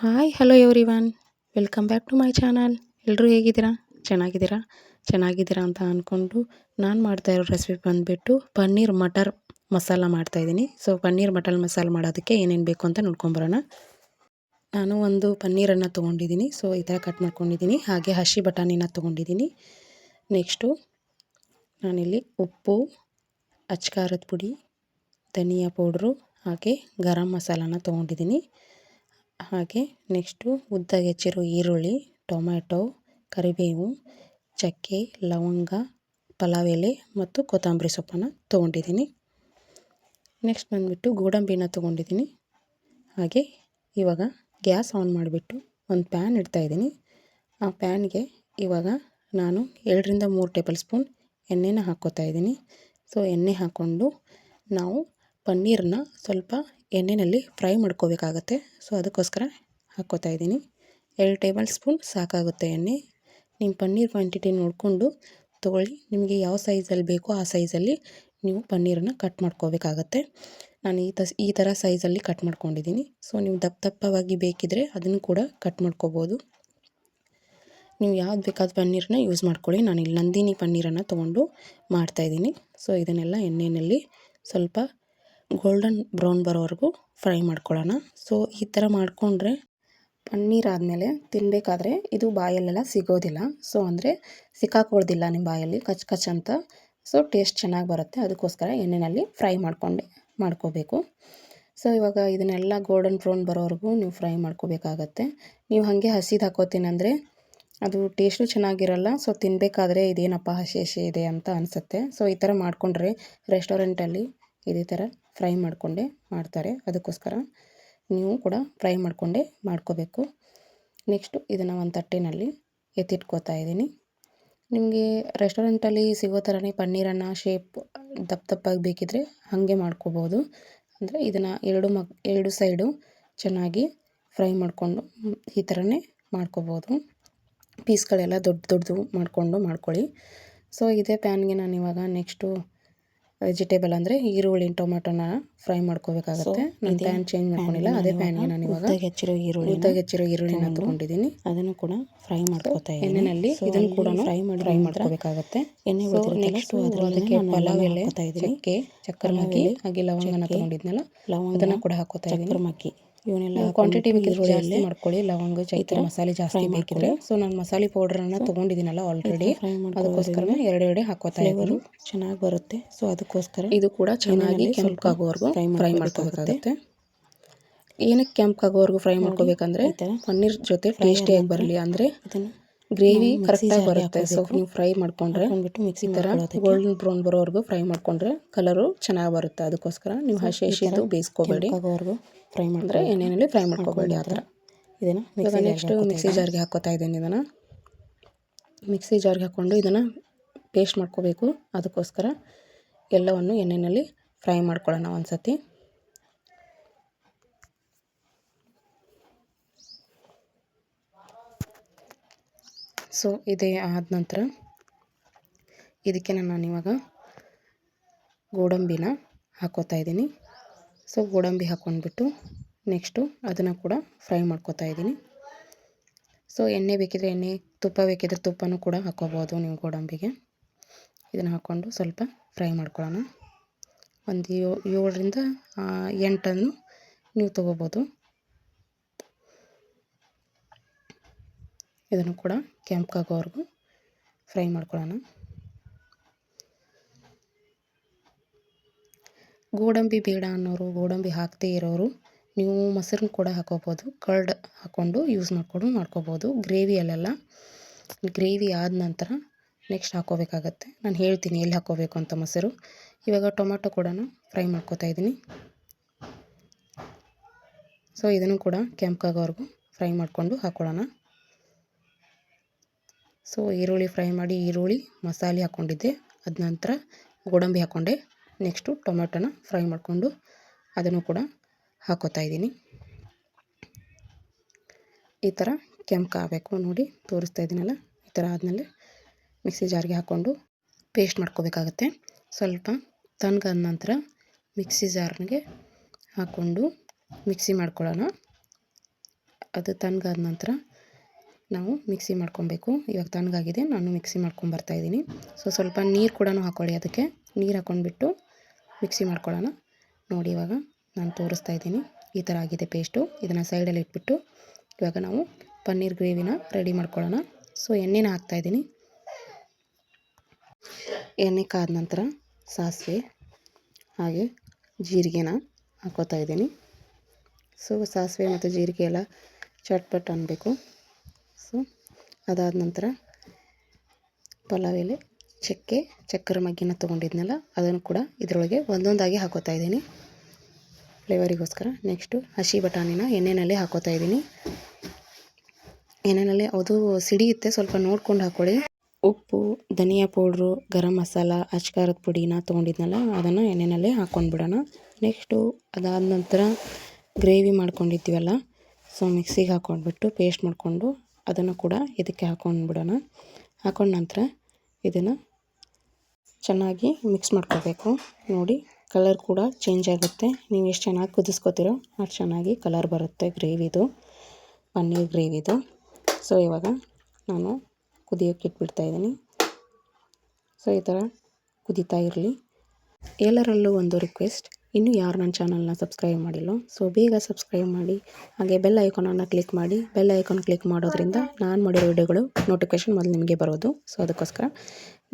Hi hello everyone, welcome back to my channel. ಎಲ್ಲರೂ ಹೇಗಿದ್ದೀರಾ? ಚೆನ್ನಾಗಿದ್ದೀರಾ ಅಂತ ಅಂದ್ಕೊಂಡು ನಾನು ಮಾಡ್ತಾ ಇರೋ ರೆಸಿಪಿ ಬಂದುಬಿಟ್ಟು ಪನ್ನೀರ್ ಮಟರ್ ಮಸಾಲ ಮಾಡ್ತಾಯಿದ್ದೀನಿ. ಸೊ ಪನ್ನೀರ್ ಮಟರ್ ಮಸಾಲ ಮಾಡೋದಕ್ಕೆ ಏನೇನು ಬೇಕು ಅಂತ ನೋಡ್ಕೊಂಬರೋಣ. ನಾನು ಒಂದು ಪನ್ನೀರನ್ನು ತೊಗೊಂಡಿದ್ದೀನಿ. ಸೊ ಈ ಥರ ಕಟ್ ಮಾಡ್ಕೊಂಡಿದ್ದೀನಿ. ಹಾಗೆ ಹಸಿ ಬಟಾಣಿನ ತೊಗೊಂಡಿದ್ದೀನಿ. ನೆಕ್ಸ್ಟು ನಾನಿಲ್ಲಿ ಉಪ್ಪು, ಅಚ್ಕಾರದ ಪುಡಿ, ಧನಿಯಾ ಪೌಡ್ರು, ಹಾಗೆ ಗರಂ ಮಸಾಲಾನ ತೊಗೊಂಡಿದ್ದೀನಿ. ಹಾಗೆ ನೆಕ್ಸ್ಟು ಉದ್ದಾಗಿ ಹೆಚ್ಚಿರೋ ಈರುಳ್ಳಿ, ಟೊಮ್ಯಾಟೊ, ಕರಿಬೇವು, ಚಕ್ಕೆ, ಲವಂಗ, ಪಲಾವ್ ಎಲೆ ಮತ್ತು ಕೊತ್ತಂಬರಿ ಸೊಪ್ಪನ್ನು ತೊಗೊಂಡಿದ್ದೀನಿ. ನೆಕ್ಸ್ಟ್ ಬಂದುಬಿಟ್ಟು ಗೋಡಂಬಿನ ತೊಗೊಂಡಿದ್ದೀನಿ. ಹಾಗೆ ಇವಾಗ ಗ್ಯಾಸ್ ಆನ್ ಮಾಡಿಬಿಟ್ಟು ಒಂದು ಪ್ಯಾನ್ ಇಡ್ತಾಯಿದ್ದೀನಿ. ಆ ಪ್ಯಾನ್ಗೆ ಇವಾಗ ನಾನು 2ರಿಂದ 3 ಟೇಬಲ್ ಸ್ಪೂನ್ ಎಣ್ಣೆನ ಹಾಕ್ಕೋತಾ ಇದ್ದೀನಿ. ಸೊ ಎಣ್ಣೆ ಹಾಕ್ಕೊಂಡು ನಾವು ಪನ್ನೀರನ್ನ ಸ್ವಲ್ಪ ಎಣ್ಣೆಯಲ್ಲಿ ಫ್ರೈ ಮಾಡ್ಕೋಬೇಕಾಗತ್ತೆ. ಸೊ ಅದಕ್ಕೋಸ್ಕರ ಹಾಕ್ಕೋತಾ ಇದ್ದೀನಿ. 2 ಟೇಬಲ್ ಸ್ಪೂನ್ ಸಾಕಾಗುತ್ತೆ ಎಣ್ಣೆ. ನಿಮ್ಮ ಪನ್ನೀರ್ ಕ್ವಾಂಟಿಟಿ ನೋಡಿಕೊಂಡು ತೊಗೊಳ್ಳಿ. ನಿಮಗೆ ಯಾವ ಸೈಜಲ್ಲಿ ಬೇಕೋ ಆ ಸೈಜಲ್ಲಿ ನೀವು ಪನ್ನೀರನ್ನು ಕಟ್ ಮಾಡ್ಕೋಬೇಕಾಗತ್ತೆ. ನಾನು ಈ ಥರ ಸೈಜಲ್ಲಿ ಕಟ್ ಮಾಡ್ಕೊಂಡಿದ್ದೀನಿ. ಸೊ ನೀವು ದಪ್ಪವಾಗಿ ಬೇಕಿದ್ದರೆ ಅದನ್ನು ಕೂಡ ಕಟ್ ಮಾಡ್ಕೋಬೋದು. ನೀವು ಯಾವ್ದು ಬೇಕಾದ ಪನ್ನೀರನ್ನ ಯೂಸ್ ಮಾಡ್ಕೊಳ್ಳಿ. ನಾನು ಇಲ್ಲಿ ನಂದಿನಿ ಪನ್ನೀರನ್ನು ತೊಗೊಂಡು ಮಾಡ್ತಾಯಿದ್ದೀನಿ. ಸೊ ಇದನ್ನೆಲ್ಲ ಎಣ್ಣೆಯಲ್ಲಿ ಸ್ವಲ್ಪ ಗೋಲ್ಡನ್ ಬ್ರೌನ್ ಬರೋವರೆಗೂ ಫ್ರೈ ಮಾಡ್ಕೊಳ್ಳೋಣ. ಸೊ ಈ ಥರ ಮಾಡಿಕೊಂಡ್ರೆ ಪನ್ನೀರ್ ಆದಮೇಲೆ ತಿನ್ನಬೇಕಾದ್ರೆ ಇದು ಬಾಯಲ್ಲೆಲ್ಲ ಸಿಗೋದಿಲ್ಲ. ಸೊ ಅಂದರೆ ಸಿಕ್ಕಾಕೊಳ್ದಿಲ್ಲ ನಿಮ್ಮ ಬಾಯಲ್ಲಿ ಕಚ್ ಕಚ್ ಅಂತ. ಸೊ ಟೇಸ್ಟ್ ಚೆನ್ನಾಗಿ ಬರುತ್ತೆ. ಅದಕ್ಕೋಸ್ಕರ ಎಣ್ಣೆಯಲ್ಲಿ ಫ್ರೈ ಮಾಡ್ಕೋಬೇಕು. ಸೊ ಇವಾಗ ಇದನ್ನೆಲ್ಲ ಗೋಲ್ಡನ್ ಬ್ರೌನ್ ಬರೋವರೆಗೂ ನೀವು ಫ್ರೈ ಮಾಡ್ಕೋಬೇಕಾಗತ್ತೆ. ನೀವು ಹಾಗೆ ಹಸಿದು ಹಾಕೋತೀನಿ ಅಂದರೆ ಅದು ಟೇಸ್ಟು ಚೆನ್ನಾಗಿರಲ್ಲ. ಸೊ ತಿನ್ನಬೇಕಾದ್ರೆ ಇದೇನಪ್ಪ ಹಸಿ ಇದೆ ಅಂತ ಅನಿಸುತ್ತೆ. ಸೊ ಈ ಥರ ಮಾಡಿಕೊಂಡ್ರೆ ರೆಸ್ಟೋರೆಂಟಲ್ಲಿ ಇದೇ ಥರ ಫ್ರೈ ಮಾಡಿಕೊಂಡೇ ಮಾಡ್ತಾರೆ. ಅದಕ್ಕೋಸ್ಕರ ನೀವು ಕೂಡ ಫ್ರೈ ಮಾಡಿಕೊಂಡೇ ಮಾಡ್ಕೋಬೇಕು. ನೆಕ್ಸ್ಟು ಇದನ್ನು ಒಂದು ತಟ್ಟೆಯಲ್ಲಿ ಎತ್ತಿಟ್ಕೋತಾ ಇದ್ದೀನಿ. ನಿಮಗೆ ರೆಸ್ಟೋರೆಂಟಲ್ಲಿ ಸಿಗೋ ಥರನೇ ಪನ್ನೀರನ್ನು ಶೇಪ್ ದಪ್ಪದಾಗಿ ಬೇಕಿದ್ದರೆ ಹಾಗೆ ಮಾಡ್ಕೋಬೋದು. ಅಂದರೆ ಇದನ್ನು ಎರಡು ಸೈಡು ಚೆನ್ನಾಗಿ ಫ್ರೈ ಮಾಡಿಕೊಂಡು ಈ ಥರನೇ ಮಾಡ್ಕೋಬೋದು. ಪೀಸ್ಗಳೆಲ್ಲ ದೊಡ್ಡದು ಮಾಡ್ಕೊಳ್ಳಿ. ಸೊ ಇದೇ ಪ್ಯಾನ್ಗೆ ನಾನು ಇವಾಗ ನೆಕ್ಸ್ಟು ವೆಜಿಟೇಬಲ್ ಅಂದರೆ ಈರುಳ್ಳಿ, ಟೊಮೆಟೊನ ಫ್ರೈ ಮಾಡ್ಕೋಬೇಕಾಗತ್ತೆ. ನಾನು ಪ್ಯಾನ್ ಚೇಂಜ್ ಮಾಡ್ಕೊಂಡಿಲ್ಲ. ಅದೇ ಪ್ಯಾನ್ಗೆ ನಾನು ಇವಾಗ ಉದ್ದಾಗಿ ಹೆಚ್ಚಿರೋ ಈರುಳ್ಳಿನ ತೊಗೊಂಡಿದ್ದೀನಿ. ಅದನ್ನು ಕೂಡ ಫ್ರೈ ಮಾಡ್ಕೋತಾ ಇದ್ದೀನಿ ಎಣ್ಣೆಯಲ್ಲಿ. ಇದನ್ನು ಕೂಡ ಫ್ರೈ ಮಾಡ್ಕೋಬೇಕಾಗತ್ತೆ. ಎಣ್ಣೆ ನೆಕ್ಸ್ಟು ಅದಕ್ಕೆ ಪಲಾವ್ ಎಲೆ, ಚಕ್ಕೆ, ಚಕ್ಕರ್ಮಕ್ಕಿ ಹಾಗೆ ಲವಂಗನ ತೊಗೊಂಡಿದ್ನಲ್ಲ ಅದನ್ನು ಕೂಡ ಹಾಕೋತಾ ಇದ್ದೀನಿ. ಇವನ್ನೆಲ್ಲ ಕ್ವಾಂಟಿಟಿ ಜಾಸ್ತಿ ಮಾಡ್ಕೊಳ್ಳಿ. ಲವಂಗ, ಚಕ್ಕೆ, ಮಸಾಲೆ ಜಾಸ್ತಿ ಬೇಕಿದ್ರೆ. ಸೊ ನಾನು ಮಸಾಲೆ ಪೌಡ್ರನ್ನು ತೊಗೊಂಡಿದ್ದೀನಲ್ಲ ಆಲ್ರೆಡಿ, ಅದಕ್ಕೋಸ್ಕರ 2 ಹಾಕೋತಾ ಇದ್ದೀನಿ. ಚೆನ್ನಾಗಿ ಬರುತ್ತೆ. ಸೊ ಅದಕ್ಕೋಸ್ಕರ ಇದು ಕೂಡ ಚೆನ್ನಾಗಿ ಕೆಂಪಾಗೋವರೆಗೂ ಫ್ರೈ ಮಾಡ್ಕೋಬೇಕಾಗುತ್ತೆ. ಏನಕ್ಕೆ ಕೆಂಪಾಗೋವರೆಗೂ ಫ್ರೈ ಮಾಡ್ಕೋಬೇಕಂದ್ರೆ ಪನ್ನೀರ್ ಜೊತೆ ಟೇಸ್ಟಿಯಾಗಿ ಬರಲಿ, ಅಂದರೆ ಗ್ರೇವಿ ಕರೆಕ್ಟಾಗಿ ಬರುತ್ತೆ. ಸೊ ನೀವು ಫ್ರೈ ಮಾಡ್ಕೊಂಡ್ರೆ ಈ ಥರ ಗೋಲ್ಡನ್ ಬ್ರೌನ್ ಬರೋವರೆಗೂ ಫ್ರೈ ಮಾಡ್ಕೊಂಡ್ರೆ ಕಲರು ಚೆನ್ನಾಗಿ ಬರುತ್ತೆ. ಅದಕ್ಕೋಸ್ಕರ ನೀವು ಹಸಿದು ಬೇಯಿಸ್ಕೋಬೇಡಿ, ಫ್ರೈ ಮಾಡಿದ್ರೆ ಎಣ್ಣೆಯಲ್ಲಿ ಫ್ರೈ ಮಾಡ್ಕೋಬೇಡಿ ಆ ಥರ. ಇದನ್ನು ನೆಕ್ಸ್ಟು ಮಿಕ್ಸಿ ಜಾರ್ಗೆ ಹಾಕ್ಕೋತಾ ಇದ್ದೀನಿ. ಇದನ್ನು ಮಿಕ್ಸಿ ಜಾರ್ಗೆ ಹಾಕ್ಕೊಂಡು ಇದನ್ನು ಪೇಸ್ಟ್ ಮಾಡ್ಕೋಬೇಕು. ಅದಕ್ಕೋಸ್ಕರ ಎಲ್ಲವನ್ನು ಎಣ್ಣೆಯಲ್ಲಿ ಫ್ರೈ ಮಾಡ್ಕೊಳ್ಳೋಣ ಒಂದು ಸತಿ. ಸೊ ಇದೇ ಆದ ನಂತರ ಇದಕ್ಕೆ ನಾನು ಇವಾಗ ಗೋಡಂಬಿನ ಹಾಕ್ಕೋತಾ ಇದ್ದೀನಿ. ಸೊ ಗೋಡಂಬಿ ಹಾಕ್ಕೊಂಡ್ಬಿಟ್ಟು ನೆಕ್ಸ್ಟು ಅದನ್ನು ಕೂಡ ಫ್ರೈ ಮಾಡ್ಕೋತಾ ಇದ್ದೀನಿ. ಸೊ ಎಣ್ಣೆ ಬೇಕಿದ್ರೆ ಎಣ್ಣೆ, ತುಪ್ಪ ಬೇಕಿದ್ರೆ ತುಪ್ಪನೂ ಕೂಡ ಹಾಕ್ಕೋಬೋದು ನೀವು ಗೋಡಂಬಿಗೆ. ಇದನ್ನು ಹಾಕ್ಕೊಂಡು ಸ್ವಲ್ಪ ಫ್ರೈ ಮಾಡ್ಕೊಳ್ಳೋಣ. ಒಂದು 7ರಿಂದ 8 ನೀವು ತೊಗೋಬೋದು. ಇದನ್ನು ಕೂಡ ಕೆಂಪಾಗೋವರೆಗೂ ಫ್ರೈ ಮಾಡ್ಕೊಳ್ಳೋಣ. ಗೋಡಂಬಿ ಬೇಡ ಅನ್ನೋರು, ಗೋಡಂಬಿ ಹಾಕದೇ ಇರೋರು ನೀವು ಮೊಸರನ್ನ ಕೂಡ ಹಾಕೋಬೋದು. ಕರ್ಡ್ ಹಾಕ್ಕೊಂಡು ಯೂಸ್ ಮಾಡ್ಕೋಬೋದು. ಗ್ರೇವಿ ಆದ ನಂತರ ನೆಕ್ಸ್ಟ್ ಹಾಕೋಬೇಕಾಗತ್ತೆ. ನಾನು ಹೇಳ್ತೀನಿ ಎಲ್ಲಿ ಹಾಕೋಬೇಕು ಅಂತ ಮೊಸರು. ಇವಾಗ ಟೊಮೆಟೊ ಕೂಡ ಫ್ರೈ ಮಾಡ್ಕೋತಾ ಇದ್ದೀನಿ. ಸೊ ಇದನ್ನು ಕೂಡ ಕೆಂಪಾಗೋವರೆಗೂ ಫ್ರೈ ಮಾಡಿಕೊಂಡು ಹಾಕ್ಕೊಳ್ಳೋಣ. ಸೊ ಈರುಳ್ಳಿ ಫ್ರೈ ಮಾಡಿ ಮಸಾಲೆ ಹಾಕ್ಕೊಂಡಿದ್ದೆ. ಅದ ನಂತರ ಗೋಡಂಬಿ ಹಾಕ್ಕೊಂಡೆ. ನೆಕ್ಸ್ಟು ಟೊಮೆಟೊನ ಫ್ರೈ ಮಾಡಿಕೊಂಡು ಅದನ್ನು ಕೂಡ ಹಾಕ್ಕೋತಾ ಇದ್ದೀನಿ. ಈ ಥರ ಕೆಂಪಾಗಬೇಕು ನೋಡಿ, ತೋರಿಸ್ತಾ ಇದ್ದೀನಲ್ಲ. ಈ ಥರ ಆದಮೇಲೆ ಮಿಕ್ಸಿ ಜಾರ್ಗೆ ಹಾಕ್ಕೊಂಡು ಪೇಸ್ಟ್ ಮಾಡ್ಕೋಬೇಕಾಗತ್ತೆ. ಸ್ವಲ್ಪ ತಣ್ಣಗಾದ ನಂತರ ಮಿಕ್ಸಿ ಜಾರ್ಗೆ ಹಾಕ್ಕೊಂಡು ಮಿಕ್ಸಿ ಮಾಡ್ಕೊಳ್ಳೋಣ. ಅದು ತಣ್ಣಗಾದ ನಂತರ ನಾವು ಮಿಕ್ಸಿ ಮಾಡ್ಕೊಬೇಕು. ಇವಾಗ ತಣ್ಣಗಾಗಿದೆ, ನಾನು ಮಿಕ್ಸಿ ಮಾಡ್ಕೊಂಬರ್ತಾಯಿದ್ದೀನಿ. ಸೊ ಸ್ವಲ್ಪ ನೀರು ಕೂಡ ಹಾಕ್ಕೊಳ್ಳಿ, ಅದಕ್ಕೆ ನೀರು ಹಾಕ್ಕೊಂಡ್ಬಿಟ್ಟು ಮಿಕ್ಸಿ ಮಾಡ್ಕೊಳ್ಳೋಣ. ನೋಡಿ ಇವಾಗ ನಾನು ತೋರಿಸ್ತಾ ಇದ್ದೀನಿ, ಈ ಥರ ಆಗಿದೆ ಪೇಸ್ಟು. ಇದನ್ನು ಸೈಡಲ್ಲಿ ಇಟ್ಬಿಟ್ಟು ಇವಾಗ ನಾವು ಪನ್ನೀರ್ ಗ್ರೇವಿನ ರೆಡಿ ಮಾಡ್ಕೊಳ್ಳೋಣ. ಸೊ ಎಣ್ಣೆನ ಹಾಕ್ತಾಯಿದ್ದೀನಿ. ಎಣ್ಣೆ ಕಾದ ನಂತರ ಸಾಸಿವೆ ಹಾಗೆ ಜೀರಿಗೆನ ಹಾಕ್ಕೋತಾ ಇದ್ದೀನಿ. ಸೊ ಸಾಸಿವೆ ಮತ್ತು ಜೀರಿಗೆ ಎಲ್ಲ ಚಟ್ಪಟ್ ಅನ್ನಬೇಕು. ಸೊ ಅದಾದ ನಂತರ ಪಲಾವ್ ಎಲೆ, ಚಕ್ಕರ ಮಗ್ಗಿನ ತೊಗೊಂಡಿದ್ನಲ್ಲ ಅದನ್ನು ಕೂಡ ಇದರೊಳಗೆ ಒಂದೊಂದಾಗಿ ಹಾಕೋತಾ ಇದ್ದೀನಿ ಫ್ಲೇವರಿಗೋಸ್ಕರ. ನೆಕ್ಸ್ಟು ಹಸಿ ಬಟಾಣಿನ ಎಣ್ಣೆಯಲ್ಲಿ ಹಾಕೋತಾ ಇದ್ದೀನಿ. ಎಣ್ಣೆಯಲ್ಲಿ ಅದು ಸಿಡಿಯುತ್ತೆ, ಸ್ವಲ್ಪ ನೋಡ್ಕೊಂಡು ಹಾಕ್ಕೊಳ್ಳಿ. ಉಪ್ಪು, ಧನಿಯಾ ಪೌಡ್ರು, ಗರಂ ಮಸಾಲ, ಅಚ್ಕಾರದ ಪುಡಿನ ತೊಗೊಂಡಿದ್ನಲ್ಲ ಅದನ್ನು ಎಣ್ಣೆಯಲ್ಲೇ ಹಾಕ್ಕೊಂಡ್ಬಿಡೋಣ. ನೆಕ್ಸ್ಟು ಅದಾದ ನಂತರ ಗ್ರೇವಿ ಮಾಡ್ಕೊಂಡಿದ್ದೀವಲ್ಲ, ಸೊ ಮಿಕ್ಸಿಗೆ ಹಾಕ್ಕೊಂಡ್ಬಿಟ್ಟು ಪೇಸ್ಟ್ ಮಾಡಿಕೊಂಡು ಅದನ್ನು ಕೂಡ ಇದಕ್ಕೆ ಹಾಕ್ಕೊಂಡ್ಬಿಡೋಣ. ಹಾಕ್ಕೊಂಡ ನಂತರ ಇದನ್ನು ಚೆನ್ನಾಗಿ ಮಿಕ್ಸ್ ಮಾಡ್ಕೋಬೇಕು. ನೋಡಿ ಕಲರ್ ಕೂಡ ಚೇಂಜ್ ಆಗುತ್ತೆ. ನೀವು ಎಷ್ಟು ಚೆನ್ನಾಗಿ ಕುದಿಸ್ಕೋತೀರೋ ಅಷ್ಟು ಚೆನ್ನಾಗಿ ಕಲರ್ ಬರುತ್ತೆ ಗ್ರೇವಿದು, ಪನ್ನೀರ್ ಗ್ರೇವಿದು. ಸೊ ಇವಾಗ ನಾನು ಕುದಿಯೋಕ್ಕೆ ಇಟ್ಬಿಡ್ತಾಯಿದ್ದೀನಿ. ಸೊ ಈ ಥರ ಕುದೀತಾ ಇರಲಿ. ಎಲ್ಲರಲ್ಲೂ ಒಂದು ರಿಕ್ವೆಸ್ಟ್, ಇನ್ನೂ ಯಾರು ನನ್ನ ಚಾನಲ್ನ ಸಬ್ಸ್ಕ್ರೈಬ್ ಮಾಡಿಲ್ಲೋ ಸೊ ಬೇಗ ಸಬ್ಸ್ಕ್ರೈಬ್ ಮಾಡಿ, ಹಾಗೆ ಬೆಲ್ ಐಕಾನನ್ನು ಕ್ಲಿಕ್ ಮಾಡಿ. ಬೆಲ್ ಐಕಾನ್ ಕ್ಲಿಕ್ ಮಾಡೋದ್ರಿಂದ ನಾನು ಮಾಡಿರೋ ವಿಡಿಯೋಗಳು ನೋಟಿಫಿಕೇಷನ್ ಮೊದಲು ನಿಮಗೆ ಬರೋದು. ಸೊ ಅದಕ್ಕೋಸ್ಕರ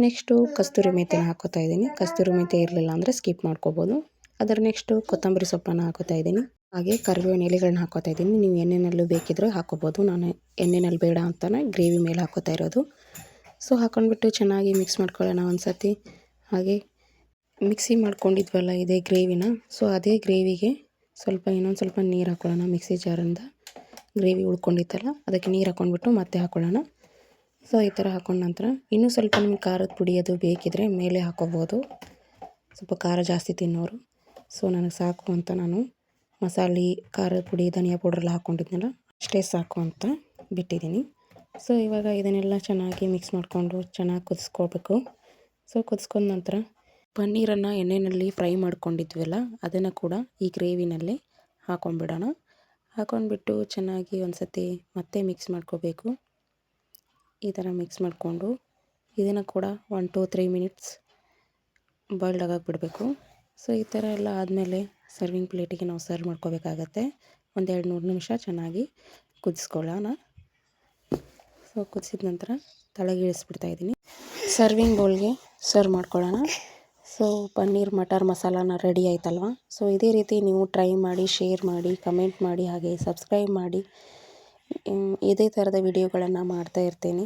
ನೆಕ್ಸ್ಟು ಕಸ್ತೂರಿ ಮೇಥಿನ ಹಾಕೋತಾ ಇದ್ದೀನಿ. ಕಸ್ತೂರಿ ಮೇಥಿ ಇರಲಿಲ್ಲ ಅಂದರೆ ಸ್ಕಿಪ್ ಮಾಡ್ಕೋಬೋದು. ಅದರ ನೆಕ್ಸ್ಟು ಕೊತ್ತಂಬರಿ ಸೊಪ್ಪನ್ನು ಹಾಕೋತಾ ಇದ್ದೀನಿ. ಹಾಗೆ ಕರಿಬೇವಿನ ಎಲೆಗಳನ್ನ ಹಾಕೋತಾ ಇದ್ದೀನಿ. ನೀವು ಎಣ್ಣೆನಲ್ಲೂ ಬೇಕಿದ್ರೆ ಹಾಕೋಬೋದು. ನಾನು ಎಣ್ಣೆನಲ್ಲಿ ಬೇಡ ಅಂತಾನೆ ಗ್ರೇವಿ ಮೇಲೆ ಹಾಕೋತಾ ಇರೋದು. ಸೊ ಹಾಕ್ಕೊಂಡ್ಬಿಟ್ಟು ಚೆನ್ನಾಗಿ ಮಿಕ್ಸ್ ಮಾಡ್ಕೊಳ್ಳೋಣ ಒಂದು ಸತಿ. ಹಾಗೆ ಮಿಕ್ಸಿ ಮಾಡ್ಕೊಂಡಿದ್ವಲ್ಲ ಇದೇ ಗ್ರೇವಿನ, ಸೊ ಅದೇ ಗ್ರೇವಿಗೆ ಇನ್ನೊಂದು ಸ್ವಲ್ಪ ನೀರು ಹಾಕ್ಕೊಳ್ಳೋಣ. ಮಿಕ್ಸಿ ಜಾರಿಂದ ಗ್ರೇವಿ ಉಳ್ಕೊಂಡಿತ್ತಲ್ಲ ಅದಕ್ಕೆ ನೀರು ಹಾಕ್ಕೊಂಡ್ಬಿಟ್ಟು ಮತ್ತೆ ಹಾಕ್ಕೊಳ್ಳೋಣ. ಸೊ ಈ ಥರ ಹಾಕ್ಕೊಂಡ ನಂತರ ಇನ್ನೂ ಸ್ವಲ್ಪ ನಿಮ್ಗೆ ಖಾರದ ಪುಡಿ ಅದು ಬೇಕಿದ್ದರೆ ಮೇಲೆ ಹಾಕ್ಕೋಬೋದು, ಸ್ವಲ್ಪ ಖಾರ ಜಾಸ್ತಿ ತಿನ್ನೋರು. ಸೊ ನನಗೆ ಸಾಕು ಅಂತ ನಾನು ಮಸಾಲೆ, ಖಾರದ ಪುಡಿ, ಧನಿಯಾ ಪೌಡ್ರೆಲ್ಲ ಹಾಕ್ಕೊಂಡಿದ್ನಲ್ಲ ಅಷ್ಟೇ ಸಾಕು ಅಂತ ಬಿಟ್ಟಿದ್ದೀನಿ. ಸೊ ಇವಾಗ ಇದನ್ನೆಲ್ಲ ಚೆನ್ನಾಗಿ ಮಿಕ್ಸ್ ಮಾಡಿಕೊಂಡು ಚೆನ್ನಾಗಿ ಕುದಿಸ್ಕೋಬೇಕು. ಸೊ ಕುದಿಸ್ಕೊಂಡ ನಂತರ ಪನ್ನೀರನ್ನು ಎಣ್ಣೆಯಲ್ಲಿ ಫ್ರೈ ಮಾಡ್ಕೊಂಡಿದ್ವಲ್ಲ ಅದನ್ನು ಕೂಡ ಈ ಗ್ರೇವಿನಲ್ಲೇ ಹಾಕ್ಕೊಂಡ್ಬಿಡೋಣ. ಹಾಕ್ಕೊಂಡ್ಬಿಟ್ಟು ಚೆನ್ನಾಗಿ ಒಂದು ಸತಿ ಮತ್ತೆ ಮಿಕ್ಸ್ ಮಾಡ್ಕೋಬೇಕು. ಈ ಥರ ಮಿಕ್ಸ್ ಮಾಡಿಕೊಂಡು ಇದನ್ನು ಕೂಡ 1 to 3 ಮಿನಿಟ್ಸ್ ಬಾಯ್ಲ್ಡ್ ಆಗೋಕ್ಕೆ ಬಿಡಬೇಕು. ಸೊ ಈ ಥರ ಎಲ್ಲ ಆದಮೇಲೆ ಸರ್ವಿಂಗ್ ಪ್ಲೇಟಿಗೆ ನಾವು ಸರ್ವ್ ಮಾಡ್ಕೋಬೇಕಾಗತ್ತೆ. 1-2-3 ನಿಮಿಷ ಚೆನ್ನಾಗಿ ಕುದಿಸ್ಕೊಳ್ಳೋಣ. ಸೊ ಕುದಿಸಿದ ನಂತರ ತಳಗೆ ಇಳಿಸ್ಬಿಡ್ತಾಯಿದ್ದೀನಿ. ಸರ್ವಿಂಗ್ ಬೌಲ್ಗೆ ಸರ್ವ್ ಮಾಡ್ಕೊಳ್ಳೋಣ. ಸೊ ಪನ್ನೀರ್ ಮಟರ್ ಮಸಾಲಾನ ರೆಡಿ ಆಯ್ತಲ್ವ. ಸೊ ಇದೇ ರೀತಿ ನೀವು ಟ್ರೈ ಮಾಡಿ, ಶೇರ್ ಮಾಡಿ, ಕಮೆಂಟ್ ಮಾಡಿ, ಹಾಗೆ ಸಬ್ಸ್ಕ್ರೈಬ್ ಮಾಡಿ. ಇದೇ ಥರದ ವಿಡಿಯೋಗಳನ್ನು ಮಾಡ್ತಾ ಇರ್ತೀನಿ.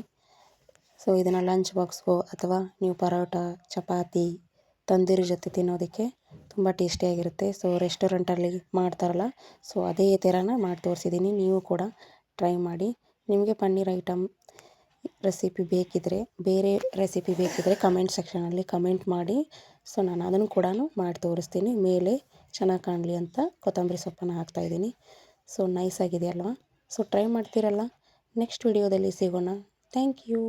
ಸೊ ಇದನ್ನು ಲಂಚ್ ಬಾಕ್ಸ್ಗೋ ಅಥವಾ ನೀವು ಪರೋಟ, ಚಪಾತಿ, ತಂದೂರಿ ಜೊತೆ ತಿನ್ನೋದಕ್ಕೆ ತುಂಬ ಟೇಸ್ಟಿಯಾಗಿರುತ್ತೆ. ಸೊ ರೆಸ್ಟೋರೆಂಟಲ್ಲಿ ಮಾಡ್ತಾರಲ್ಲ, ಸೊ ಅದೇ ಥರನ ಮಾಡಿ ತೋರಿಸಿದ್ದೀನಿ. ನೀವು ಕೂಡ ಟ್ರೈ ಮಾಡಿ. ನಿಮಗೆ ಪನ್ನೀರ್ ಐಟಮ್ ರೆಸಿಪಿ ಬೇಕಿದ್ದರೆ, ಬೇರೆ ರೆಸಿಪಿ ಬೇಕಿದ್ದರೆ ಕಮೆಂಟ್ ಸೆಕ್ಷನಲ್ಲಿ ಕಮೆಂಟ್ ಮಾಡಿ. ಸೊ ನಾನು ಅದನ್ನು ಕೂಡ ಮಾಡಿ ತೋರಿಸ್ತೀನಿ. ಮೇಲೆ ಚೆನ್ನಾಗಿ ಕಾಣಲಿ ಅಂತ ಕೊತ್ತಂಬರಿ ಸೊಪ್ಪನ್ನು ಹಾಕ್ತಾಯಿದ್ದೀನಿ. ಸೊ ನೈಸಾಗಿದೆ ಅಲ್ವಾ. ಸೊ ಟ್ರೈ ಮಾಡ್ತೀರಲ್ಲ. ನೆಕ್ಸ್ಟ್ ವಿಡಿಯೋದಲ್ಲಿ ಸಿಗೋಣ. Thank you.